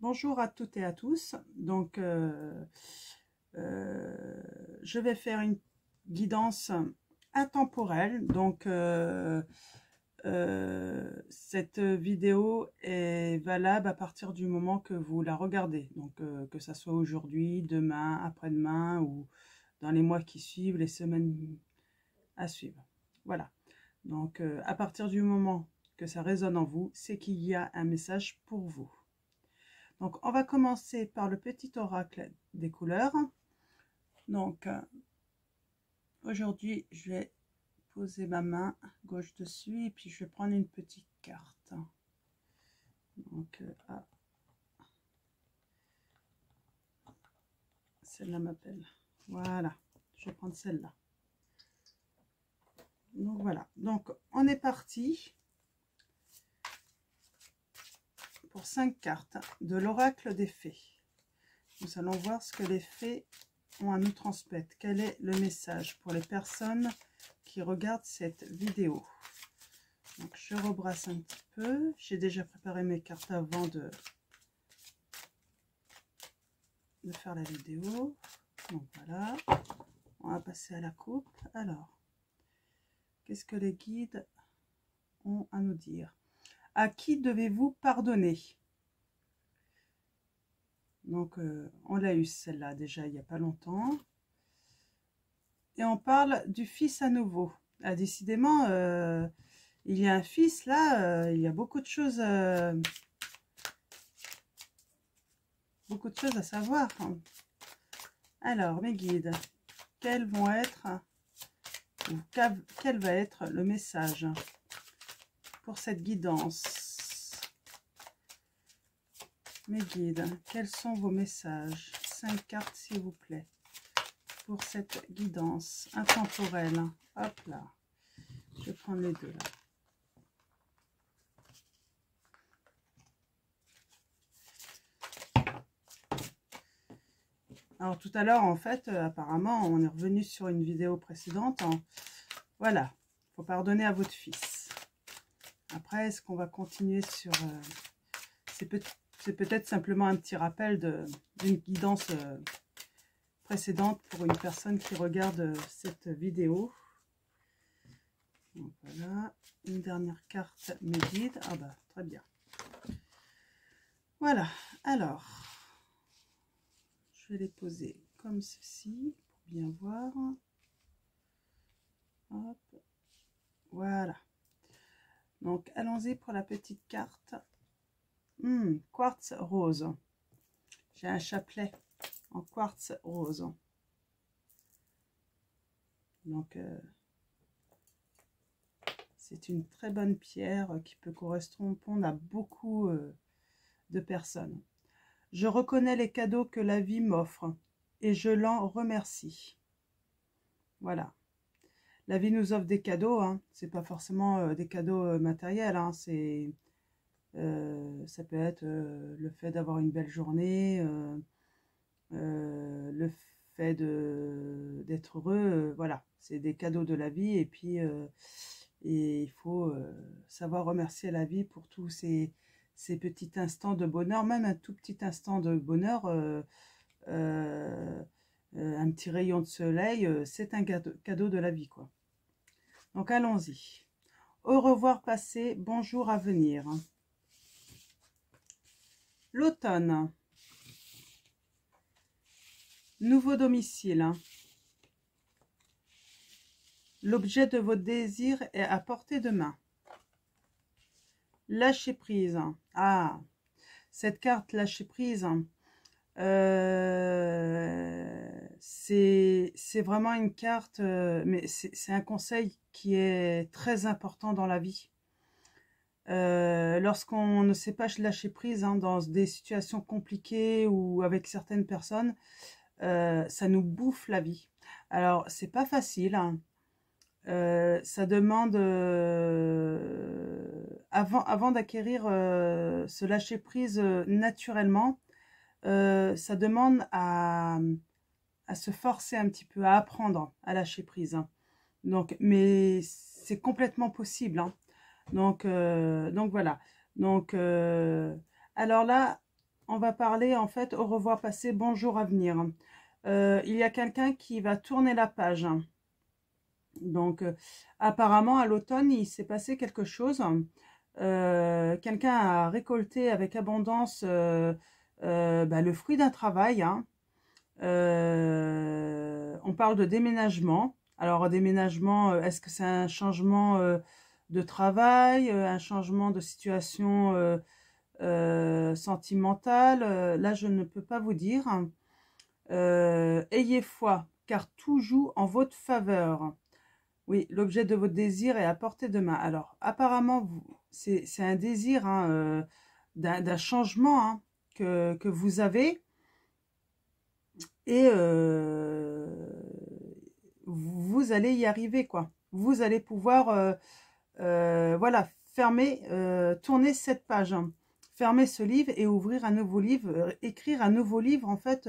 Bonjour à toutes et à tous. Donc, je vais faire une guidance intemporelle. Donc, cette vidéo est valable à partir du moment que vous la regardez. Donc, que ça soit aujourd'hui, demain, après-demain ou dans les mois qui suivent, les semaines à suivre. Voilà. Donc, à partir du moment que ça résonne en vous, c'est qu'il y a un message pour vous. Donc, on va commencer par le petit oracle des couleurs. Donc, aujourd'hui, je vais poser ma main gauche dessus et puis je vais prendre une petite carte. Donc, celle-là m'appelle. Voilà, je vais prendre celle-là. Donc, voilà. Donc, on est parti pour 5 cartes de l'oracle des fées. Nous allons voir ce que les fées ont à nous transmettre. Quel est le message pour les personnes qui regardent cette vidéo? Donc, je rebrasse un petit peu. J'ai déjà préparé mes cartes avant de faire la vidéo. Donc, voilà. On va passer à la coupe. Alors, qu'est-ce que les guides ont à nous dire? À qui devez-vous pardonner? Donc, on l'a eu celle-là déjà il n'y a pas longtemps. Et on parle du fils à nouveau. Ah, décidément, il y a un fils là, il y a beaucoup de choses à savoir. Alors, mes guides, quels vont être, ou quel va être le message pour cette guidance? Mes guides, quels sont vos messages? 5 cartes s'il vous plaît, pour cette guidance intemporelle. Hop là, je vais prendre les deux là. Alors tout à l'heure, en fait, apparemment, on est revenu sur une vidéo précédente. Voilà, il faut pardonner à votre fils. Après, est-ce qu'on va continuer sur... c'est peut-être simplement un petit rappel d'une guidance précédente pour une personne qui regarde cette vidéo. Donc voilà, une dernière carte, mes guides. Ah bah, très bien. Voilà, alors... je vais les poser comme ceci pour bien voir. Hop. Voilà. Donc, allons-y pour la petite carte. Quartz rose. J'ai un chapelet en quartz rose. Donc, c'est une très bonne pierre qui peut correspondre à beaucoup de personnes. Je reconnais les cadeaux que la vie m'offre et je l'en remercie. Voilà. La vie nous offre des cadeaux, hein. C'est pas forcément des cadeaux matériels, hein. Ça peut être le fait d'avoir une belle journée, le fait d'être heureux, voilà. C'est des cadeaux de la vie et puis et il faut savoir remercier la vie pour tous ces petits instants de bonheur, même un tout petit instant de bonheur, un petit rayon de soleil, c'est un cadeau de la vie, quoi. Donc allons-y. Au revoir passé, bonjour à venir. L'automne. Nouveau domicile. L'objet de votre désir est à portée de main. Lâcher prise. Ah, cette carte lâcher prise, c'est vraiment une carte, mais c'est un conseil qui est très important dans la vie. Lorsqu'on ne sait pas lâcher prise, hein, dans des situations compliquées ou avec certaines personnes, ça nous bouffe la vie. Alors, c'est pas facile, hein. Ça demande, avant d'acquérir ce lâcher prise naturellement, ça demande à se forcer un petit peu, à apprendre à lâcher prise, hein. Donc, mais c'est complètement possible, hein. Donc voilà. Donc, alors là, on va parler en fait au revoir passé, bonjour avenir. Il y a quelqu'un qui va tourner la page. Donc, apparemment, à l'automne, il s'est passé quelque chose. Quelqu'un a récolté avec abondance le fruit d'un travail. Hein. On parle de déménagement. Alors, déménagement, est-ce que c'est un changement de travail, un changement de situation sentimentale? Là, je ne peux pas vous dire. Ayez foi, car tout joue en votre faveur. Oui, l'objet de votre désir est à portée de main. Alors, apparemment, c'est un désir hein, d'un changement hein, que vous avez. Et vous allez y arriver, quoi. Vous allez pouvoir, voilà, fermer, tourner cette page. Hein. Fermer ce livre et ouvrir un nouveau livre, écrire un nouveau livre, en fait,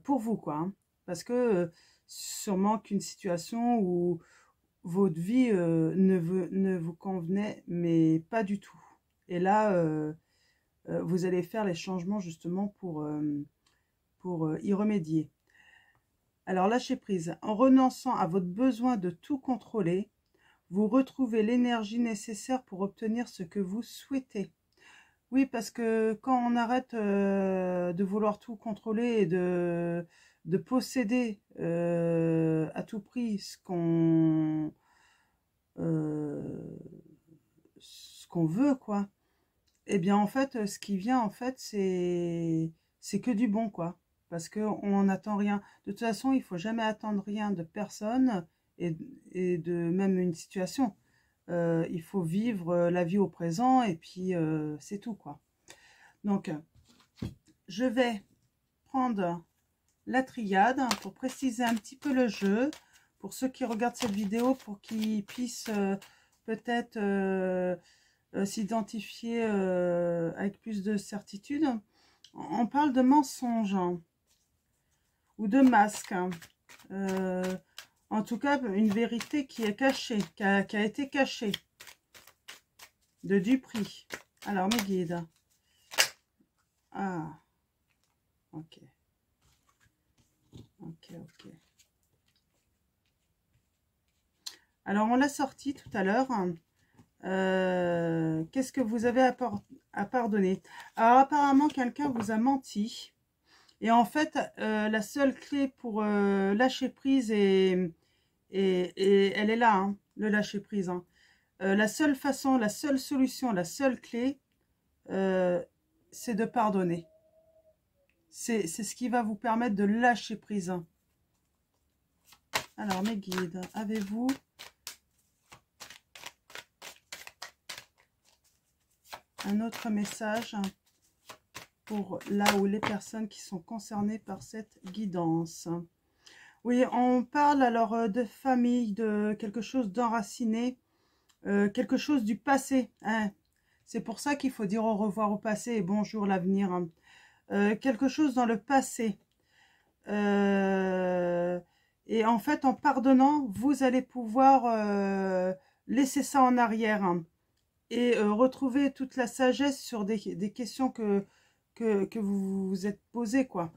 pour vous, quoi. Hein. Parce que sûrement qu'une situation où votre vie ne vous convenait, mais pas du tout. Et là, vous allez faire les changements justement pour y remédier. Alors, lâchez prise. En renonçant à votre besoin de tout contrôler, vous retrouvez l'énergie nécessaire pour obtenir ce que vous souhaitez. Oui, parce que quand on arrête de vouloir tout contrôler et de posséder à tout prix ce qu'on veut, quoi, eh bien, en fait, ce qui vient, en fait, c'est que du bon, quoi. Parce qu'on n'en attend rien. De toute façon, il faut jamais attendre rien de personne et de même une situation. Il faut vivre la vie au présent et puis c'est tout, quoi. Donc, je vais prendre la triade pour préciser un petit peu le jeu. Pour ceux qui regardent cette vidéo, pour qu'ils puissent peut-être s'identifier avec plus de certitude. On parle de mensonge hein, ou de masque. Hein. En tout cas, une vérité qui est cachée, qui a été cachée. De duperie. Alors, mes guides. Ah, ok. Ok, ok. Alors, on l'a sorti tout à l'heure. Qu'est-ce que vous avez à pardonner? Alors, apparemment, quelqu'un vous a menti. Et en fait, la seule clé pour lâcher prise et elle est là, hein, le lâcher prise. Hein. La seule façon, la seule solution, la seule clé, c'est de pardonner. C'est ce qui va vous permettre de lâcher prise. Alors, mes guides, avez-vous un autre message pour là où les personnes qui sont concernées par cette guidance? Oui, on parle alors de famille, de quelque chose d'enraciné, quelque chose du passé. Hein. C'est pour ça qu'il faut dire au revoir au passé et bonjour l'avenir. Hein. Quelque chose dans le passé. Et en fait, en pardonnant, vous allez pouvoir laisser ça en arrière. Hein. Et retrouver toute la sagesse sur des questions que vous vous êtes posées, quoi.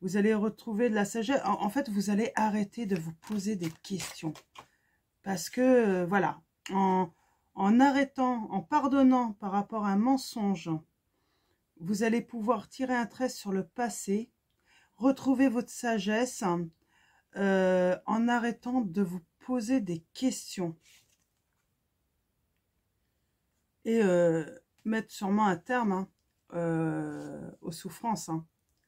Vous allez retrouver de la sagesse. En fait, vous allez arrêter de vous poser des questions. Parce que, voilà, en arrêtant, en pardonnant par rapport à un mensonge, vous allez pouvoir tirer un trait sur le passé, retrouver votre sagesse en arrêtant de vous poser des questions. Et mettre sûrement un terme hein, aux souffrances, hein,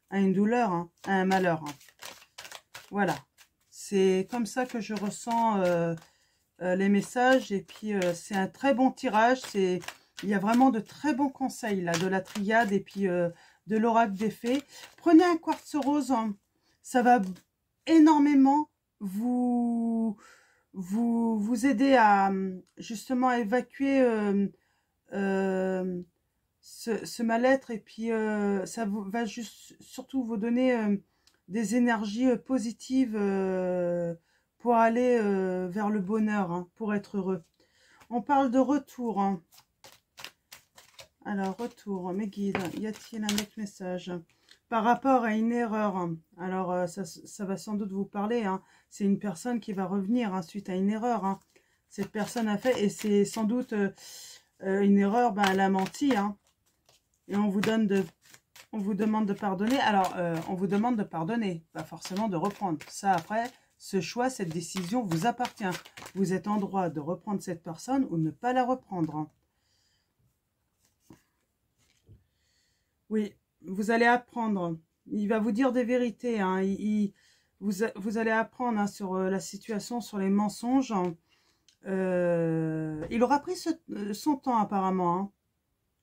à une douleur, hein, à un malheur. Hein. Voilà, c'est comme ça que je ressens les messages. Et puis, c'est un très bon tirage. Il y a vraiment de très bons conseils, là, de la triade et puis de l'oracle des fées. Prenez un quartz rose, hein, ça va énormément vous aider à, justement, à évacuer... ce mal-être et puis ça va juste surtout vous donner des énergies positives pour aller vers le bonheur, hein, pour être heureux. On parle de retour. Hein. Alors, retour, mes guides, y a-t-il un autre message par rapport à une erreur? Alors, ça va sans doute vous parler, hein. C'est une personne qui va revenir, hein, suite à une erreur, hein. Cette personne a fait, et c'est sans doute une erreur, ben, elle a menti, hein. Et on vous demande de pardonner. Alors, on vous demande de pardonner, pas forcément de reprendre. Ça, après, ce choix, cette décision vous appartient. Vous êtes en droit de reprendre cette personne ou ne pas la reprendre, hein. Oui, vous allez apprendre. Il va vous dire des vérités, hein. Vous allez apprendre, hein, sur la situation, sur les mensonges. Il aura pris son temps apparemment, hein.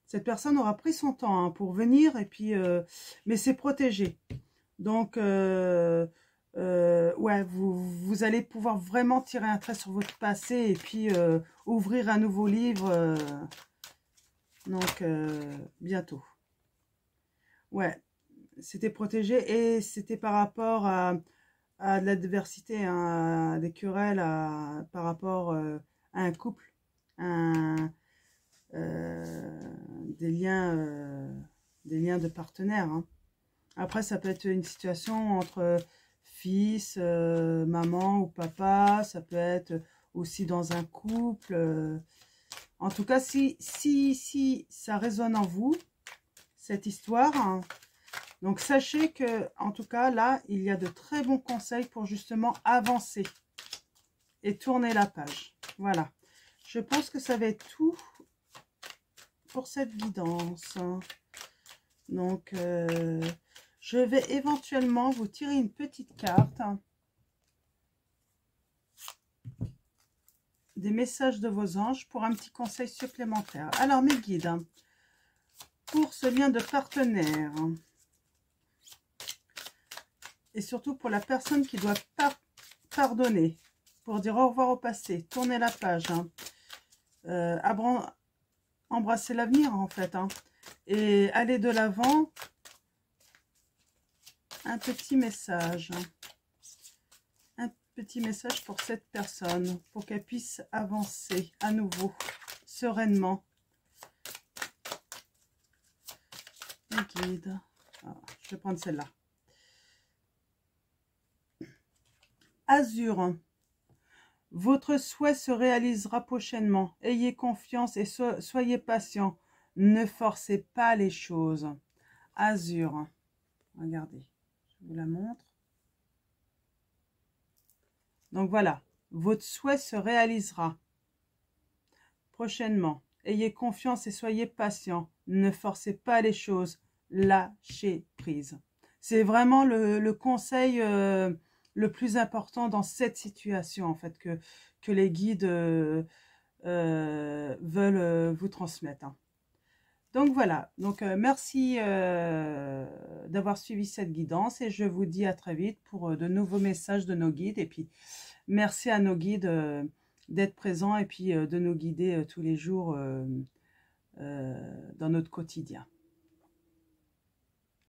Cette personne aura pris son temps, hein, pour venir, et puis, mais c'est protégé. Donc, ouais, vous allez pouvoir vraiment tirer un trait sur votre passé et puis ouvrir un nouveau livre. Donc, bientôt. Ouais, c'était protégé, et c'était par rapport à de l'adversité, hein, à des querelles, par rapport à un couple, des liens de partenaires, hein. Après, ça peut être une situation entre fils, maman ou papa. Ça peut être aussi dans un couple. En tout cas, si ça résonne en vous, cette histoire, hein, donc sachez que, en tout cas, là, il y a de très bons conseils pour justement avancer et tourner la page. Voilà. Je pense que ça va être tout pour cette guidance. Donc, je vais éventuellement vous tirer une petite carte. Des messages de vos anges pour un petit conseil supplémentaire. Alors, mes guides, pour ce lien de partenaire, et surtout pour la personne qui doit pardonner, pour dire au revoir au passé, tourner la page, hein, embrasser l'avenir en fait, hein, et aller de l'avant, un petit message. Un petit message pour cette personne, pour qu'elle puisse avancer à nouveau, sereinement. Les guides. Alors, je vais prendre celle-là. Azur. Votre souhait se réalisera prochainement. Ayez confiance et soyez patient. Ne forcez pas les choses. Azur. Regardez, je vous la montre. Donc voilà, votre souhait se réalisera prochainement. Ayez confiance et soyez patient. Ne forcez pas les choses. Lâchez prise. C'est vraiment le conseil le plus important dans cette situation, en fait, que les guides veulent vous transmettre, hein. Donc voilà, donc merci d'avoir suivi cette guidance, et je vous dis à très vite pour de nouveaux messages de nos guides. Et puis merci à nos guides d'être présents, et puis de nous guider tous les jours dans notre quotidien.